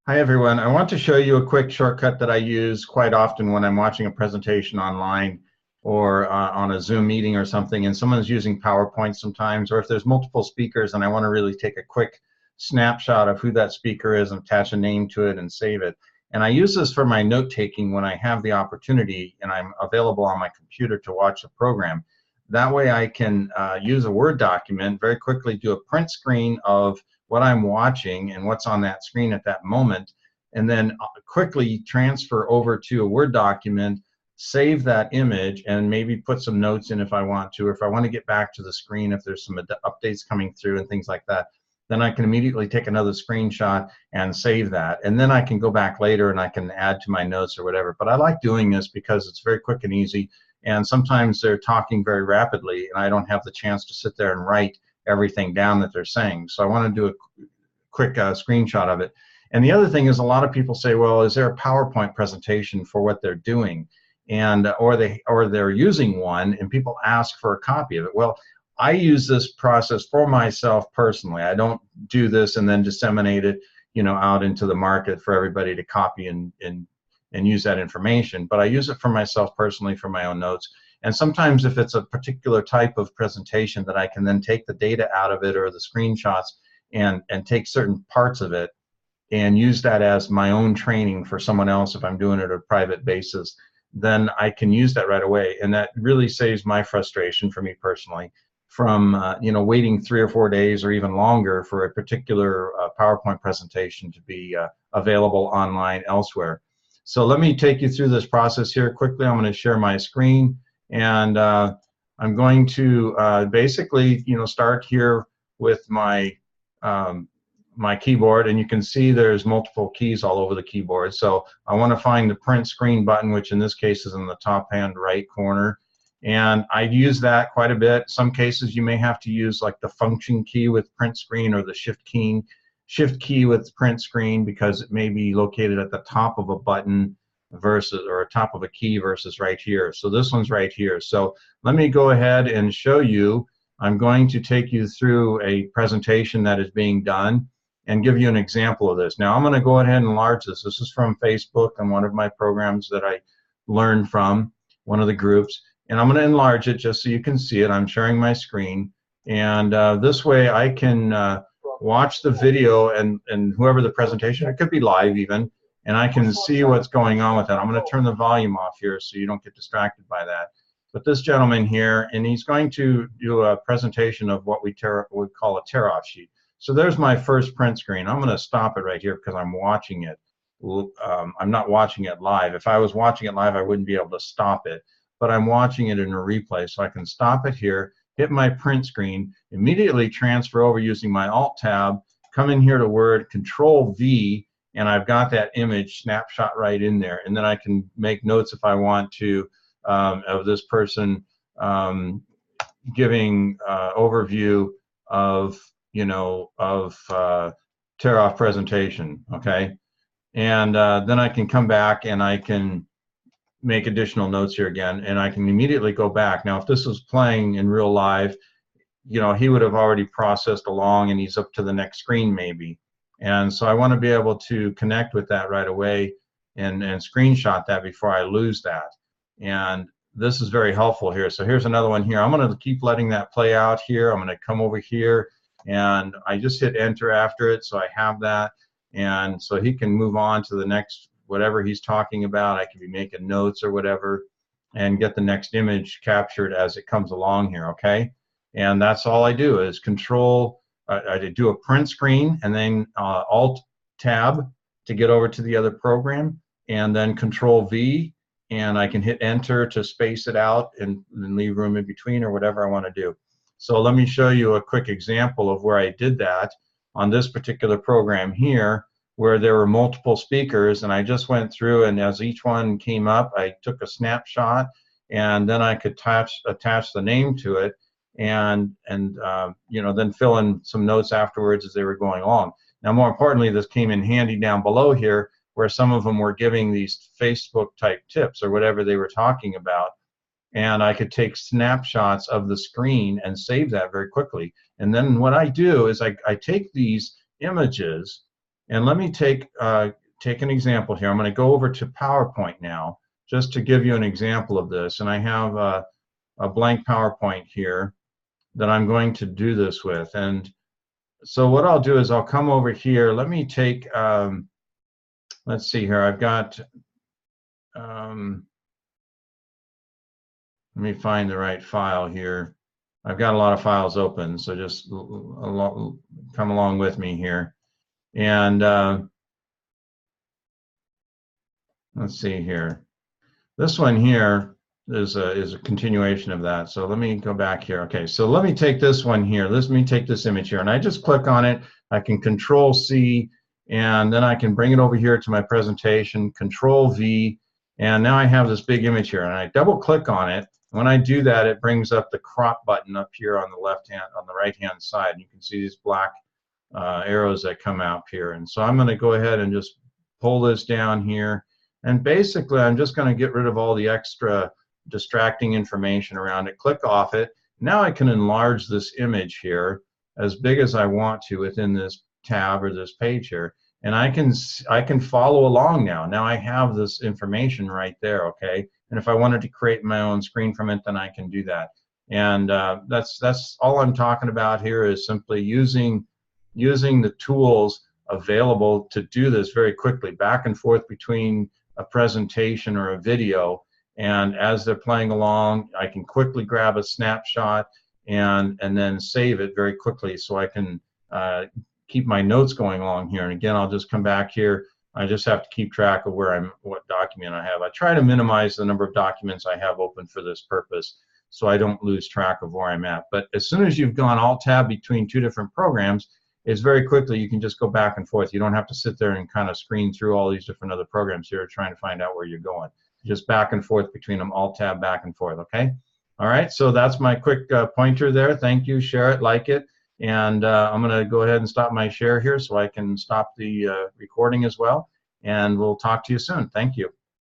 Hi everyone. I want to show you a quick shortcut that I use quite often when I'm watching a presentation online or on a Zoom meeting or something, and someone's using PowerPoint sometimes, or if there's multiple speakers and I want to really take a quick snapshot of who that speaker is and attach a name to it and save it. And I use this for my note taking when I have the opportunity and I'm available on my computer to watch a program. That way I can use a Word document, very quickly do a print screen of what I'm watching and what's on that screen at that moment, and then quickly transfer over to a Word document, save that image, and maybe put some notes in if I want to, or if I want to get back to the screen, if there's some updates coming through and things like that, then I can immediately take another screenshot and save that. And then I can go back later and I can add to my notes or whatever. But I like doing this because it's very quick and easy. And sometimes they're talking very rapidly and I don't have the chance to sit there and write everything down that they're saying. So I want to do a quick screenshot of it. And the other thing is, a lot of people say, well, is there a PowerPoint presentation for what they're doing? And or they're using one and people ask for a copy of it. Well, I use this process for myself personally. I don't do this and then disseminate it, out into the market for everybody to copy and use that information. But I use it for myself personally, for my own notes. And sometimes if it's a particular type of presentation, that I can then take the data out of it or the screenshots and take certain parts of it and use that as my own training for someone else. If I'm doing it on a private basis, then I can use that right away. And that really saves my frustration, for me personally, from waiting 3 or 4 days or even longer for a particular PowerPoint presentation to be available online elsewhere. So let me take you through this process here quickly. I'm going to share my screen, and I'm going to basically start here with my my keyboard, and you can see there's multiple keys all over the keyboard. So I want to find the print screen button, which in this case is in the top hand right corner, and I use that quite a bit. Some cases you may have to use like the function key with print screen, or the shift key with print screen, because it may be located at the top of a button versus, or top of a key versus right here. So this one's right here. So let me go ahead and show you. I'm going to take you through a presentation that is being done and give you an example of this. Now I'm going to go ahead and enlarge this. This is from Facebook and one of my programs that I learned from, one of the groups. And I'm going to enlarge it just so you can see it. I'm sharing my screen. And this way I can watch the video and whoever the presentation, it could be live even, and I can see what's going on with it. I'm going to turn the volume off here so you don't get distracted by that. But this gentleman here, and he's going to do a presentation of what we would call a tear-off sheet. So there's my first print screen. I'm going to stop it right here because I'm watching it. I'm not watching it live. If I was watching it live, I wouldn't be able to stop it. But I'm watching it in a replay, so I can stop it here, hit my print screen, immediately transfer over using my Alt tab, come in here to Word, Control V, and I've got that image snapshot right in there. And then I can make notes if I want to of this person giving overview of tear-off presentation, okay? And then I can come back and I can make additional notes here again, and I can immediately go back. Now, if this was playing in real live, he would have already processed along and he's up to the next screen maybe. And so I want to be able to connect with that right away and screenshot that before I lose that. And this is very helpful here. So here's another one here. I'm going to keep letting that play out here. I'm going to come over here and I just hit enter after it, so I have that. And so he can move on to the next, whatever he's talking about. I can be making notes or whatever and get the next image captured as it comes along here, okay? And that's all I do is I do a print screen and then Alt Tab to get over to the other program, and then Control V, and I can hit enter to space it out and leave room in between or whatever I want to do. So let me show you a quick example of where I did that on this particular program here, where there were multiple speakers, and I just went through, and as each one came up, I took a snapshot, and then I could attach the name to it, and then fill in some notes afterwards as they were going along. Now, more importantly, this came in handy down below here, where some of them were giving these Facebook type tips or whatever they were talking about, and I could take snapshots of the screen and save that very quickly. And then what I do is I take these images And let me take an example here. I'm going to go over to PowerPoint now, just to give you an example of this. And I have a blank PowerPoint here that I'm going to do this with. And so what I'll do is I'll come over here. Let me take, let's see here. I've got, let me find the right file here. I've got a lot of files open, so just come along with me here. And let's see here. This one here is a continuation of that. So let me go back here. Okay, so let me take this one here. Let me take this image here, and I just click on it. I can Control C, and then I can bring it over here to my presentation, Control V, and now I have this big image here, and I double click on it. When I do that, it brings up the crop button up here on the right hand side. You can see these black arrows that come out here. And so I'm going to go ahead and just pull this down here. And basically, I'm just going to get rid of all the extra distracting information around it. Click off it. Now I can enlarge this image here as big as I want to within this tab or this page here. And I can follow along now. Now I have this information right there, okay? And if I wanted to create my own screen from it, then I can do that. And that's all I'm talking about here, is simply using the tools available to do this very quickly, back and forth between a presentation or a video. And as they're playing along, I can quickly grab a snapshot and then save it very quickly, so I can keep my notes going along here. And again, I'll just come back here. I just have to keep track of what document I have. I try to minimize the number of documents I have open for this purpose, so I don't lose track of where I'm at. But as soon as you've gone Alt-Tab between two different programs, it's very quickly, you can just go back and forth. You don't have to sit there and kind of screen through all these different other programs here trying to find out where you're going. Just back and forth between them, Alt-Tab, back and forth, okay? All right, so that's my quick pointer there. Thank you, share it, like it. And I'm going to go ahead and stop my share here so I can stop the recording as well. And we'll talk to you soon. Thank you.